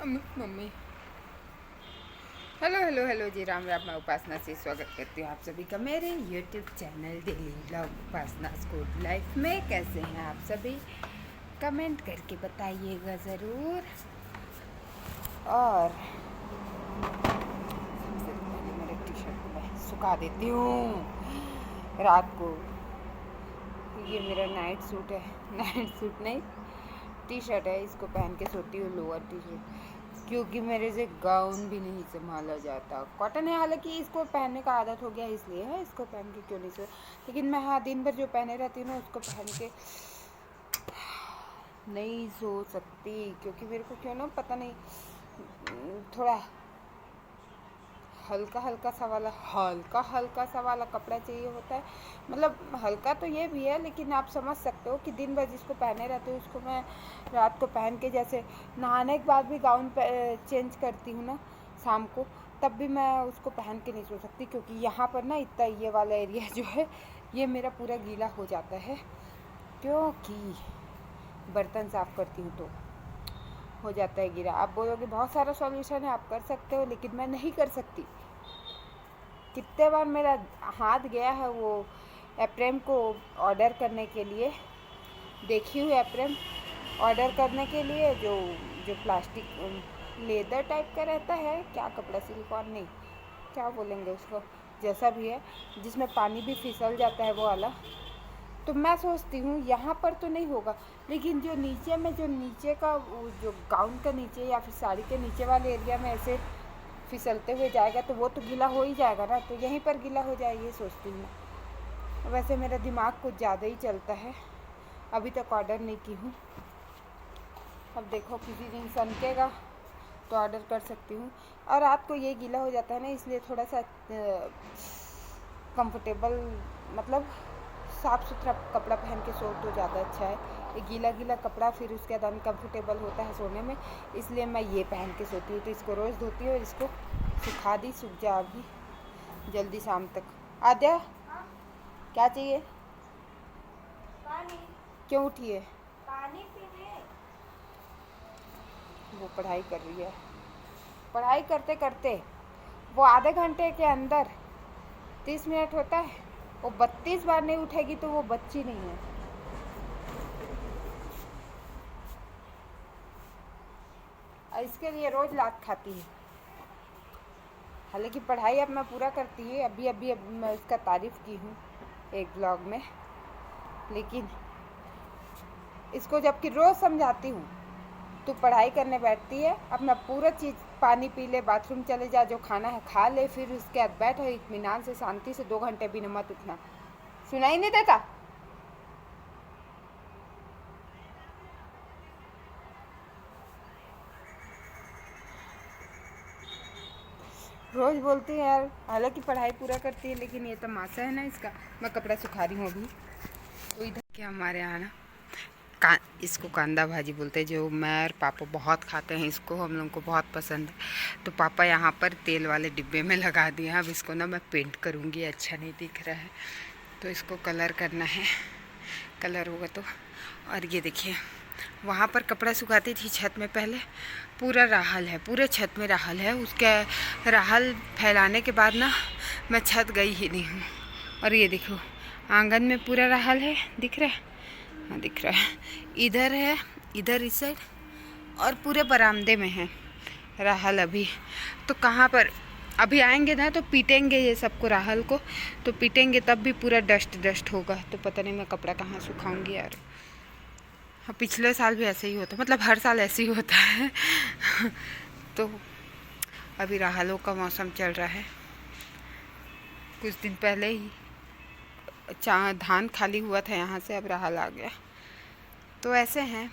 Mummy. Hello hello hello जी, राम राम। मैं उपासना से स्वागत करती हूँ आप सभी का मेरे यूट्यूब चैनल डेली ब्लॉग उपासना स्कूल लाइफ में। कैसे हैं आप सभी? कमेंट करके बताइएगा ज़रूर। और सबसे पहले मेरे टी शर्ट को मैं सुखा देती हूँ रात को। ये मेरा नाइट सूट है, नाइट सूट नहीं, टी शर्ट है। इसको पहन के सोती हूँ, लोअर टी शर्ट, क्योंकि मेरे से गाउन भी नहीं संभाला जाता। कॉटन है, हालांकि इसको पहनने का आदत हो गया इसलिए है, इसको पहन के क्यों नहीं सो। लेकिन मैं हाँ, दिन भर जो पहने रहती हूँ ना, उसको पहन के नहीं सो सकती, क्योंकि मेरे को क्यों ना पता नहीं, थोड़ा हल्का हल्का सा वाला कपड़ा चाहिए होता है। मतलब हल्का तो ये भी है, लेकिन आप समझ सकते हो कि दिन भर जिसको पहने रहते हो उसको मैं रात को पहन के, जैसे नहाने के बाद भी गाउन चेंज करती हूँ ना शाम को, तब भी मैं उसको पहन के नहीं सो सकती, क्योंकि यहाँ पर ना इतना ये वाला एरिया जो है ये मेरा पूरा गीला हो जाता है, क्योंकि बर्तन साफ़ करती हूँ तो हो जाता है गीला। आप बोलोगे बहुत सारा सॉल्यूशन है, आप कर सकते हो, लेकिन मैं नहीं कर सकती। कितने बार मेरा हाथ गया है वो एप्रेम को ऑर्डर करने के लिए। देखी हुई एप्रेम ऑर्डर करने के लिए, जो जो प्लास्टिक लेदर टाइप का रहता है, क्या कपड़ा, सिलिकॉन नहीं, क्या बोलेंगे उसको, जैसा भी है, जिसमें पानी भी फिसल जाता है वो वाला। तो मैं सोचती हूँ यहाँ पर तो नहीं होगा, लेकिन जो नीचे में, जो नीचे का जो गाउन का नीचे या फिर साड़ी के नीचे वाले एरिया में ऐसे फिसलते हुए जाएगा तो वो तो गीला हो ही जाएगा ना, तो यहीं पर गीला हो जाए, ये सोचती हूँ। वैसे मेरा दिमाग कुछ ज़्यादा ही चलता है, अभी तक ऑर्डर नहीं की हूँ। अब देखो किसी दिन सनकेगा तो ऑर्डर कर सकती हूँ। और रात को ये गीला हो जाता है ना, इसलिए थोड़ा सा कंफर्टेबल, मतलब साफ़ सुथरा कपड़ा पहन के सो तो ज़्यादा अच्छा है। ये गीला गीला कपड़ा फिर उसके बाद अनकम्फर्टेबल होता है सोने में, इसलिए मैं ये पहन के सोती हूँ। तो इसको रोज़ धोती हूँ और इसको सुखा दी, सूख जा अभी जल्दी शाम तक। आद्या, क्या चाहिए? पानी। क्यों उठी है? पानी पीने। वो पढ़ाई कर रही है। पढ़ाई करते करते वो आधे घंटे के अंदर 30 मिनट होता है, वो 32 बार नहीं उठेगी तो वो बच्ची नहीं है। इसके लिए रोज़ लात खाती है। हालांकि पढ़ाई अब मैं पूरा करती है, अभी अभी अब मैं उसका तारीफ़ की हूँ एक ब्लॉग में, लेकिन इसको जबकि रोज़ समझाती हूँ तो पढ़ाई करने बैठती है। अब मैं पूरा चीज़, पानी पी ले, बाथरूम चले जा, जो खाना है खा ले, फिर उसके बाद बैठो इत्मीनान से, शांति से 2 घंटे भी मत उठना। सुनाई नहीं देता? रोज़ बोलती है यार, हालांकि पढ़ाई पूरा करती है, लेकिन ये तमाशा है ना इसका। मैं कपड़ा सुखा रही हूँ अभी, तो इधर क्या हमारे यहाँ ना इसको कांदा भाजी बोलते हैं, जो मैं और पापा बहुत खाते हैं, इसको हम लोग को बहुत पसंद है। तो पापा यहाँ पर तेल वाले डिब्बे में लगा दिए हैं। अब इसको ना मैं पेंट करूँगी, अच्छा नहीं दिख रहा है तो इसको कलर करना है, कलर होगा तो। और ये देखिए, वहाँ पर कपड़ा सुखाती थी छत में, पहले पूरा राहल है, पूरे छत में राहल है। उसके राहल फैलाने के बाद ना मैं छत गई ही नहीं हूँ। और ये देखो आंगन में पूरा राहल है, दिख रहा है? हाँ दिख रहा है। इधर है, इधर इस साइड, और पूरे बरामदे में है राहल अभी। तो कहाँ पर अभी आएंगे ना तो पीटेंगे ये सबको, राहल को तो पीटेंगे, तब भी पूरा डस्ट डस्ट होगा। तो पता नहीं मैं कपड़ा कहाँ सुखाऊंगी यार। हाँ, पिछले साल भी ऐसे ही होता, मतलब हर साल ऐसे ही होता है। तो अभी राहलों का मौसम चल रहा है। कुछ दिन पहले ही धान खाली हुआ था यहाँ से, अब राहल आ गया। तो ऐसे हैं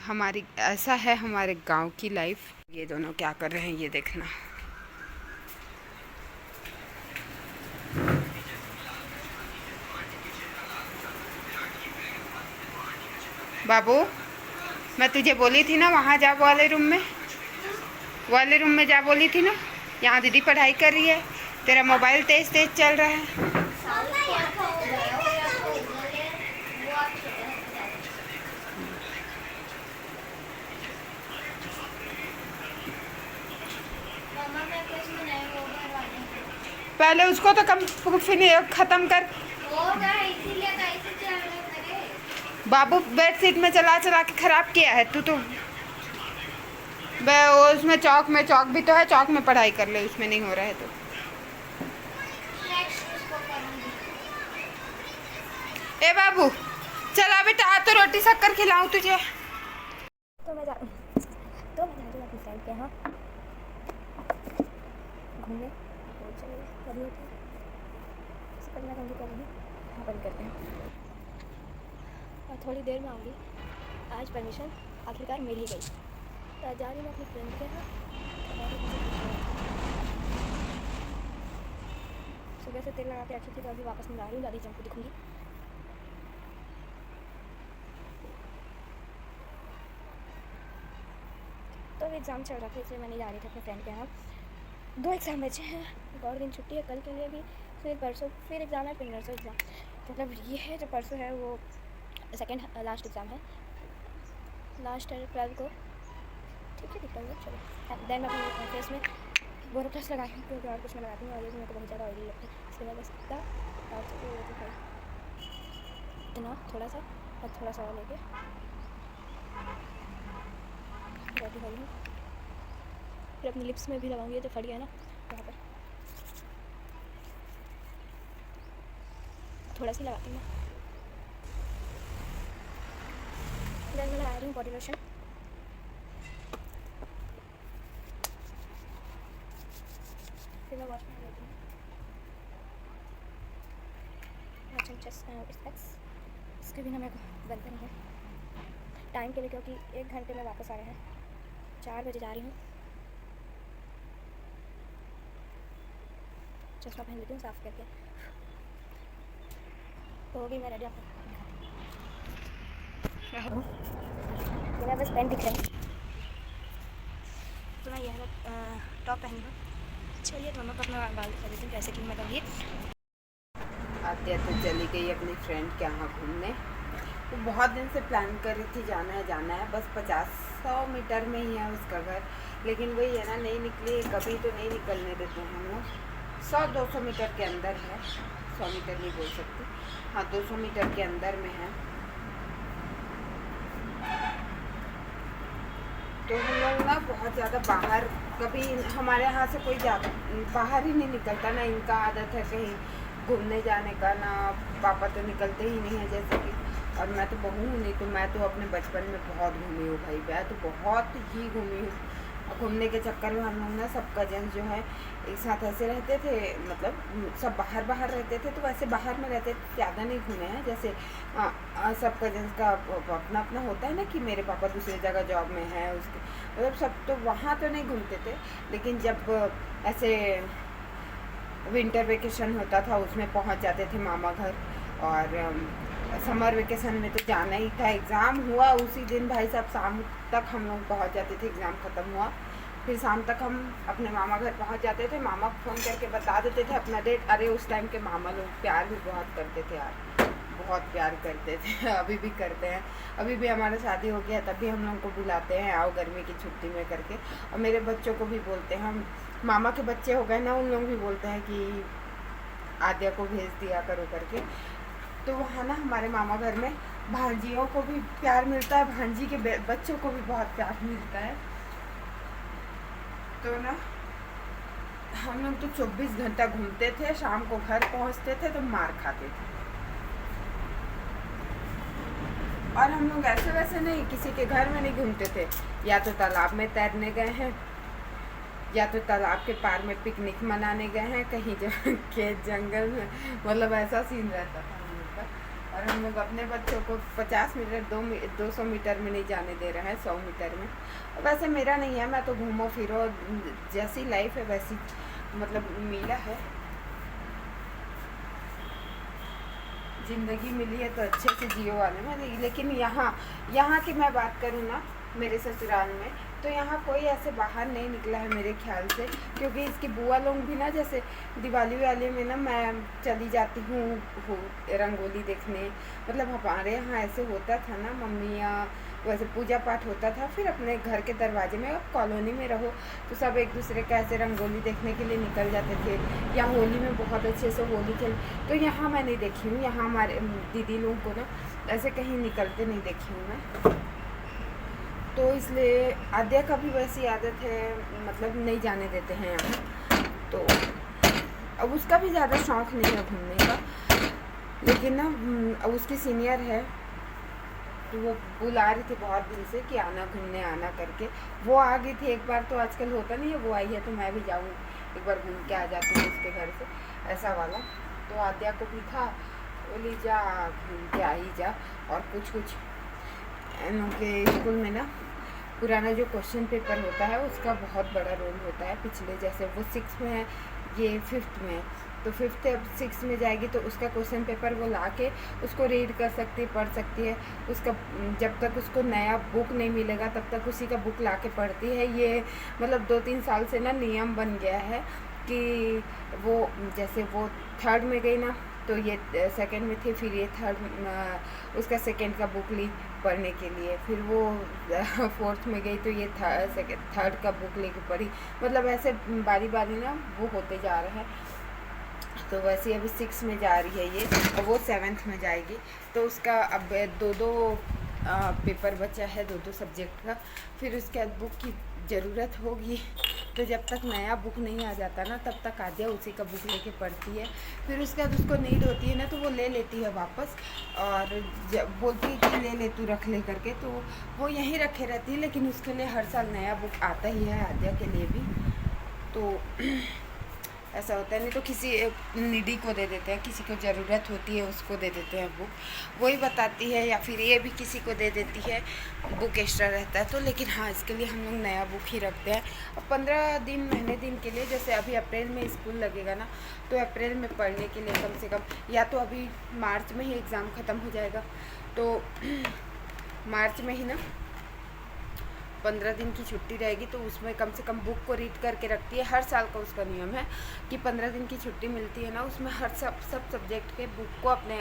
हमारी, ऐसा है हमारे गांव की लाइफ। ये दोनों क्या कर रहे हैं ये देखना। बाबू, मैं तुझे बोली थी ना वहाँ जा, वाले रूम में, वाले रूम में जा बोली थी ना। यहाँ दीदी पढ़ाई कर रही है, तेरा मोबाइल तेज तेज चल रहा है। पहले उसको तो कम ख़त्म कर। होगा इसीलिए तो ऐसे चल रहे मेरे। बाबू बेडशीट में चला चला के ख़राब किया है तू तो। उसमें चौक भी तो है, चौक में पढ़ाई कर ले, उसमें नहीं हो रहा है तो। नेक्स्ट उसको करूँगी। ए बाबू चला बेटा, आ तो रोटी शक्कर खिलाऊं तुझे। तो मैं जा रही हूँ अपनी फ्रेंड के यहाँ घूमने। तो चलिए कभी होती है इससे पहले मैं कहूँगी कभी यहाँ बंद करते हैं और थोड़ी देर में आऊँगी। आज परमिशन आखिरकार मिल ही गई, तो आज जा रही हूँ अपनी फ्रेंड के यहाँ। सुबह से तेल लगा के रखी थी, तो अभी वापस नहीं आ रही हूँ, दादी जम को दिखूँगी। तो एग्ज़ाम चल रहा था इसलिए मैं नहीं जा रही थी अपने फ्रेंड के यहाँ। 2 एग्ज़ाम बचे हैं, एक और दिन छुट्टी है कल के लिए भी, फिर परसों फिर एग्ज़ाम है, फिर नर्सों एग्ज़ाम। मतलब ये है जो परसों है वो सेकंड लास्ट एग्ज़ाम है, लास्ट है 12 को। ठीक है दिख रहा है, चलो देन मैं अपने फेस में बोरोप्लस लगाई हूँ क्योंकि और कुछ मैं लगाती हूँ और ये मेरे को बहुत ज़्यादा ऑयली लगता है, इसलिए मैं बस इतना इतना थोड़ा सा और थोड़ा सा और लेके रेडी हो गई। फिर अपनी लिप्स में भी लगाऊंगी, तो फट गया ना वहाँ पर, थोड़ा सी लगाती हूँ। देन मैं लगा रही हूँ बॉडी लोशन। फिर मैं वॉश में लेती हूँ इसके बिना मेरे को बनता नहीं है टाइम के लिए, क्योंकि 1 घंटे में वापस आ रहे हैं। 4 बजे जा रही हूँ। चश्मा पहन लेती हूँ साफ करके। तो होगी मैं रेडी। आपको मेरा बस पेन दिख रहा है, तो मैं यह टॉप पहनी हूँ। चलिए तो मम्मा को अपना बाल दिखा देती हूँ कैसे कि मैं कभी। आद्या तो चली गई अपनी फ्रेंड के यहाँ घूमने। तो बहुत दिन से प्लान कर रही थी जाना है, बस 50-100 मीटर में ही है उसका घर, लेकिन वही है ना, नहीं निकली कभी, तो नहीं निकलने देते हैं हम लोग। 100-200 मीटर के अंदर है, 100 मीटर नहीं बोल सकती, हाँ 200 मीटर के अंदर में है। तो हम लोग ना बहुत ज़्यादा बाहर, कभी हमारे यहाँ से कोई बाहर ही नहीं निकलता ना, इनका आदत है कहीं घूमने जाने का, ना पापा तो निकलते ही नहीं है जैसे कि। और मैं तो बहू हूँ, नहीं तो मैं तो अपने बचपन में बहुत घूमी हूँ भाई, मैं तो बहुत ही घूमी हूँ। घूमने के चक्कर में हम लोग ना सब कजन जो है एक साथ ऐसे रहते थे, मतलब सब बाहर रहते थे, तो वैसे बाहर में रहते ज़्यादा नहीं घूमे हैं। जैसे सब कजन का अपना अपना होता है ना, कि मेरे पापा दूसरी जगह जॉब में है, उसके मतलब सब तो वहाँ तो नहीं घूमते थे। लेकिन जब ऐसे विंटर वेकेशन होता था उसमें पहुँच जाते थे मामा घर, और समर वेकेशन में तो जाना ही था। एग्ज़ाम हुआ उसी दिन भाई साहब, शाम तक हम लोग पहुँच जाते थे, एग्ज़ाम ख़त्म हुआ फिर शाम तक हम अपने मामा घर पहुँच जाते थे। मामा को फ़ोन करके बता देते थे अपना डेट। अरे उस टाइम के मामा लोग प्यार भी बहुत करते थे यार, बहुत प्यार करते थे, अभी भी करते हैं। अभी भी हमारा शादी हो गया तभी हम लोग को बुलाते हैं, आओ गर्मी की छुट्टी में करके। और मेरे बच्चों को भी बोलते हैं, हम मामा के बच्चे हो गए ना, उन लोग भी बोलते हैं कि आद्या को भेज दिया करो करके। तो वहाँ ना हमारे मामा घर में भांजियों को भी प्यार मिलता है, भांजी के बच्चों को भी बहुत प्यार मिलता है। तो ना हम लोग तो 24 घंटा घूमते थे, शाम को घर पहुँचते थे तो मार खाते थे। और हम लोग ऐसे वैसे नहीं किसी के घर में नहीं घूमते थे, या तो तालाब में तैरने गए हैं, या तो तालाब के पार में पिकनिक मनाने गए हैं, कहीं खेत जंगल में, मतलब ऐसा सीन रहता था हम लोग का। और हम लोग अपने बच्चों को 50 मीटर 200 मीटर में नहीं जाने दे रहे हैं, 100 मीटर में। और वैसे मेरा नहीं है, मैं तो घूमो फिरो, जैसी लाइफ है वैसी मतलब मिला है, ज़िंदगी मिली है तो अच्छे से जियो वाले में। लेकिन यहाँ की मैं बात करूँ ना, मेरे ससुराल में तो यहाँ कोई ऐसे बाहर नहीं निकला है मेरे ख्याल से, क्योंकि इसकी बुआ लोग भी ना, जैसे दिवाली वाले में ना मैं चली जाती हूँ रंगोली देखने। मतलब हमारे यहाँ ऐसे होता था ना, मम्मियाँ वैसे पूजा पाठ होता था। फिर अपने घर के दरवाजे में, अब कॉलोनी में रहो तो सब एक दूसरे का ऐसे रंगोली देखने के लिए निकल जाते थे, या होली में बहुत अच्छे से होली खेल। तो यहाँ मैं नहीं देखी हूँ, यहाँ हमारे दीदी लोगों को ना ऐसे कहीं निकलते नहीं देखी हूँ मैं। तो इसलिए आद्या का भी वैसी आदत है, मतलब नहीं जाने देते हैं यहाँ। तो अब उसका भी ज़्यादा शौक़ नहीं है घूमने का, लेकिन ना अब उसकी सीनियर है तो वो बुला रही थी बहुत दिन से कि आना घूमने आना करके। वो आ गई थी एक बार, तो आजकल होता नहीं है, वो आई है तो मैं भी जाऊँ एक बार घूम के आ जाती हूँ उसके घर से, ऐसा वाला। तो आद्या को भी था, बोली जा घूम के आ ही जा। और कुछ उनके स्कूल में ना पुराना जो क्वेश्चन पेपर होता है उसका बहुत बड़ा रोल होता है। पिछले जैसे वो 6 में है, ये 5th में है, तो 5th अब 6 में जाएगी तो उसका क्वेश्चन पेपर वो ला के उसको रीड कर सकती है, पढ़ सकती है। उसका जब तक उसको नया बुक नहीं मिलेगा तब तक उसी का बुक ला के पढ़ती है। ये मतलब 2-3 साल से ना नियम बन गया है कि वो जैसे वो 3rd में गई ना, तो ये 2nd में थी, फिर ये 3rd उसका 2nd का बुक ली पढ़ने के लिए, फिर वो 4th में गई तो ये 3rd का बुक लेके पढ़ी। मतलब ऐसे बारी बारी ना वो होते जा रहा है। तो वैसे अभी 6 में जा रही है ये, और वो 7th में जाएगी। तो उसका अब 2-2 पेपर बचा है, 2-2 सब्जेक्ट का। फिर उसके बाद बुक की ज़रूरत होगी, तो जब तक नया बुक नहीं आ जाता ना तब तक आद्या उसी का बुक लेके पढ़ती है। फिर उसके बाद उसको नीड होती है ना तो वो ले लेती है वापस, और जब बोलती है कि ले ले तू रख ले करके, तो वो यहीं रखे रहती है। लेकिन उसके लिए हर साल नया बुक आता ही है आद्या के लिए भी। तो ऐसा होता है, नहीं तो किसी निडी को दे देते हैं, किसी को ज़रूरत होती है उसको दे देते हैं बुक, वही बताती है, या फिर ये भी किसी को दे देती है, बुक एक्स्ट्रा रहता है तो। लेकिन हाँ, इसके लिए हम लोग नया बुक ही रखते हैं। और 15 दिन महीने दिन के लिए, जैसे अभी अप्रैल में स्कूल लगेगा ना, तो अप्रैल में पढ़ने के लिए कम से कम, या तो अभी मार्च में ही एग्ज़ाम ख़त्म हो जाएगा तो मार्च में ही ना 15 दिन की छुट्टी रहेगी, तो उसमें कम से कम बुक को रीड करके रखती है। हर साल का उसका नियम है कि 15 दिन की छुट्टी मिलती है ना, उसमें हर सब सब्जेक्ट के बुक को, अपने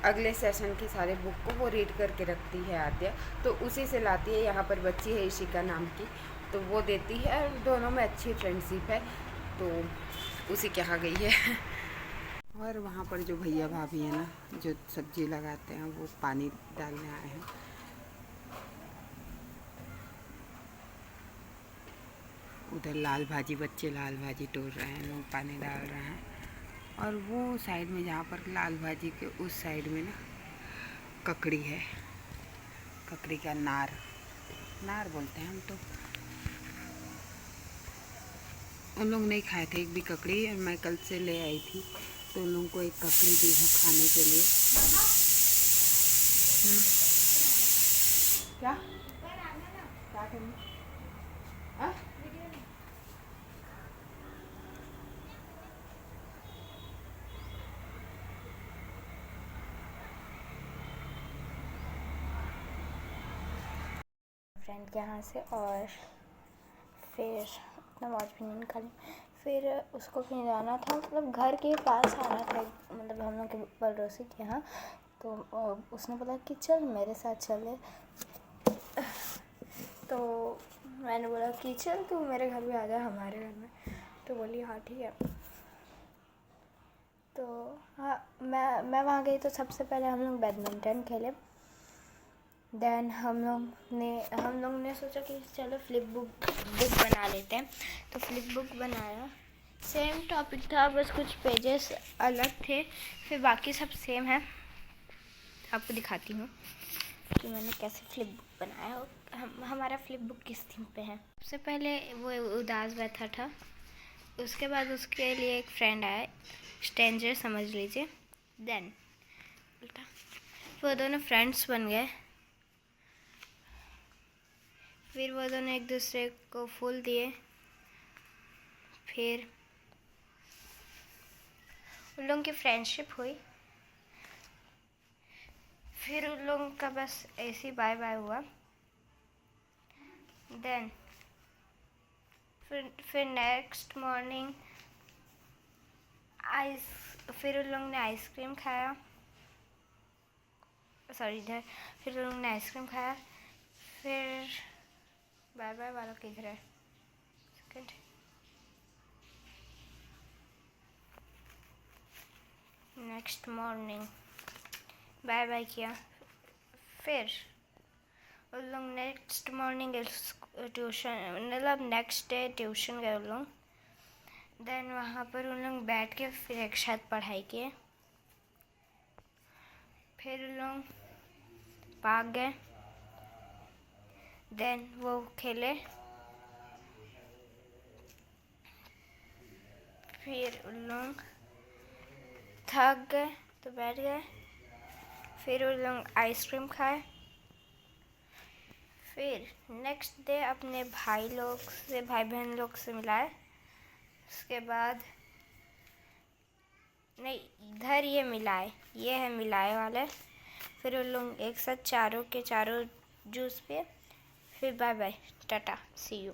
अगले सेशन के सारे बुक को वो रीड करके रखती है आद्या। तो उसी से लाती है। यहाँ पर बच्ची है इशिका नाम की, तो वो देती है, और दोनों में अच्छी फ्रेंडशिप है, तो उसी के यहाँ गई है। और वहाँ पर जो भैया भाभी हैं ना, जो सब्जी लगाते हैं, वो पानी डालने आए हैं। उधर लाल भाजी, बच्चे लाल भाजी तोड़ रहे हैं, लोग पानी डाल रहे हैं। और वो साइड में, जहाँ पर लाल भाजी के उस साइड में ना ककड़ी है, ककड़ी का नार बोलते हैं हम तो। उन लोग नहीं खाए थे एक भी ककड़ी, और मैं कल से ले आई थी, तो उन लोगों को एक ककड़ी दी हूँ खाने के लिए। क्या करना? फ्रेंड के यहाँ से, और फिर अपना वॉच भी नहीं निकाली। फिर उसको कहीं जाना था, मतलब घर के पास आना था, मतलब हम लोग के पड़ोसी के यहाँ। तो उसने बोला कि चल मेरे साथ चले, तो मैंने बोला कि चल तू मेरे घर में आ जा, हमारे घर में। तो बोली हाँ ठीक है। तो हाँ, मैं वहाँ गई तो सबसे पहले हम लोग बैडमिंटन खेले। देन हम लोग ने सोचा कि चलो फ्लिप बुक बना लेते हैं, तो फ्लिप बुक बनाया। सेम टॉपिक था, बस कुछ पेजेस अलग थे, फिर बाकी सब सेम है। आपको दिखाती हूँ कि मैंने कैसे फ्लिप बुक बनाया। हमारा फ्लिप बुक किस थीम पे है। सबसे पहले वो उदास बैठा था, उसके बाद उसके लिए एक फ्रेंड आया, स्ट्रेंजर समझ लीजिए। देन उल्टा वो दोनों फ्रेंड्स बन गए। फिर वो दोनों एक दूसरे को फूल दिए, फिर उन लोगों की फ्रेंडशिप हुई। फिर उन लोगों का बस ऐसे ही बाय बाय हुआ। देन फिर नेक्स्ट मॉर्निंग फिर उन लोगों ने आइसक्रीम खाया, फिर उन लोगों ने आइसक्रीम खाया। फिर बाय बाय वाला किधर है? Second. Next morning bye bye किया। फिर उन लोग नेक्स्ट मॉर्निंग ट्यूशन, मतलब नेक्स्ट डे ट्यूशन गए उन लोग। देन वहाँ पर उन लोग बैठ के फिर एक साथ पढ़ाई किए। फिर उन लोग भाग गए। देन वो खेले। फिर उन लोग थक गए तो बैठ गए। फिर उन लोग आइसक्रीम खाए। फिर नेक्स्ट डे अपने भाई बहन लोग से मिलाए। उसके बाद नहीं, इधर ये मिलाए, ये है मिलाए वाले। फिर उन लोग एक साथ चारों के चारों जूस पिए। फिर bye bye, tata, see you.